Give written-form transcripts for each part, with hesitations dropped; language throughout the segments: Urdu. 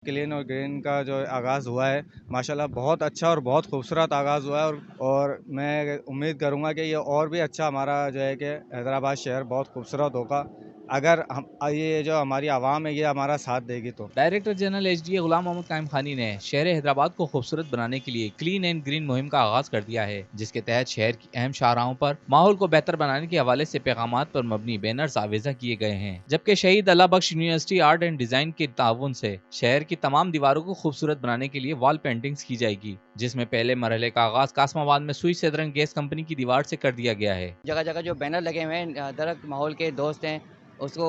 کلین اور گرین کا جو آغاز ہوا ہے ماشاءاللہ بہت اچھا اور بہت خوبصورت آغاز ہوا ہے، اور میں امید کروں گا کہ یہ اور بھی اچھا ہمارا جو ہے کہ حیدرآباد شہر بہت خوبصورت ہوگا اگر ہم یہ جو ہماری عوام ہے یہ ہمارا ساتھ دے گی تو۔ Director general H D A Ghulam Muhammad قائم خانی نے شہر حیدرآباد کو خوبصورت بنانے کے لیے کلین اینڈ گرین مہم کا آغاز کر دیا ہے، جس کے تحت شہر کی اہم شاہراہوں پر ماحول کو بہتر بنانے کے حوالے سے پیغامات پر مبنی بینرز آویزہ کیے گئے ہیں، جبکہ شہید Allah Bakhsh university art and design کے تعاون سے شہر کی تمام دیواروں کو خوبصورت بنانے کے لیے وال پینٹنگز کی جائے گی، جس میں پہلے مرحلے کا آغاز قاسم آباد میں سوئی سدرنگ گیس کمپنی کی دیوار سے کر دیا گیا ہے۔ جگہ جگہ جو بینر لگے ہوئے ہیں درخت ماحول کے دوست ہیں، اس کو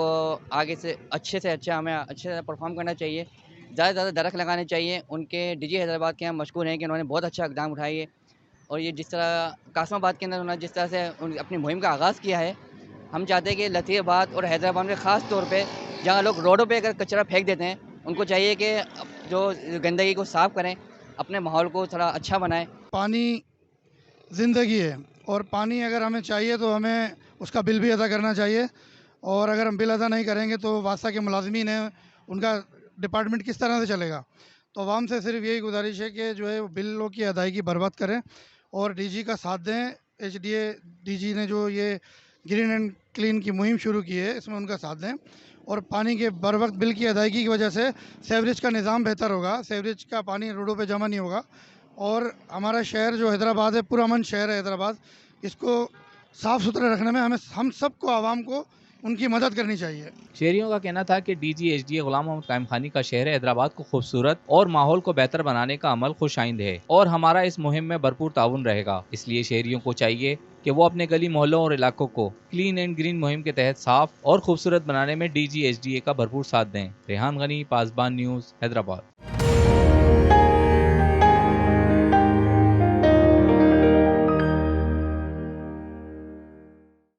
آگے سے اچھا ہمیں اچھے سے پرفارم کرنا چاہیے، زیادہ سے زیادہ درخت لگانے چاہیے۔ ان کے ڈی جی حیدرآباد کے ہم مشکور ہیں کہ انہوں نے بہت اچھا اقدام اٹھائی ہے، اور یہ جس طرح قاسم آباد کے اندر انہوں نے جس طرح سے اپنی مہم کا آغاز کیا ہے، ہم چاہتے ہیں کہ لطیف آباد اور حیدرآباد میں خاص طور پہ جہاں لوگ روڈوں پہ اگر کچرا پھینک دیتے ہیں، ان کو چاہیے کہ جو گندگی کو صاف کریں، اپنے ماحول کو تھوڑا اچھا بنائیں۔ پانی زندگی ہے، اور پانی اگر ہمیں چاہیے تو ہمیں اس کا بل بھی ادا کرنا چاہیے، اور اگر ہم بل ادا نہیں کریں گے تو واسطہ کے ملازمین ہیں ان کا ڈپارٹمنٹ کس طرح سے چلے گا۔ تو عوام سے صرف یہی گزارش ہے کہ جو ہے وہ بلوں کی ادائیگی بر وقت کریں اور ڈی جی کا ساتھ دیں۔ H D A D G نے جو یہ گرین اینڈ کلین کی مہم شروع کی ہے اس میں ان کا ساتھ دیں، اور پانی کے بر وقت بل کی ادائیگی کی وجہ سے سیوریج کا نظام بہتر ہوگا، سیوریج کا پانی روڈوں پہ جمع نہیں ہوگا، اور ہمارا شہر جو حیدرآباد ہے پرامن شہر ہے حیدرآباد، اس کو صاف ستھرا رکھنے میں ہم سب کو عوام کو ان کی مدد کرنی چاہیے۔ شہریوں کا کہنا تھا کہ D G H D A Ghulam Muhammad قائم خانی کا شہر حیدرآباد کو خوبصورت اور ماحول کو بہتر بنانے کا عمل خوش آئند ہے، اور ہمارا اس مہم میں بھرپور تعاون رہے گا۔ اس لیے شہریوں کو چاہیے کہ وہ اپنے گلی محلوں اور علاقوں کو کلین اینڈ گرین مہم کے تحت صاف اور خوبصورت بنانے میں D G H D A کا بھرپور ساتھ دیں۔ ریحان غنی، پاسبان نیوز، حیدرآباد۔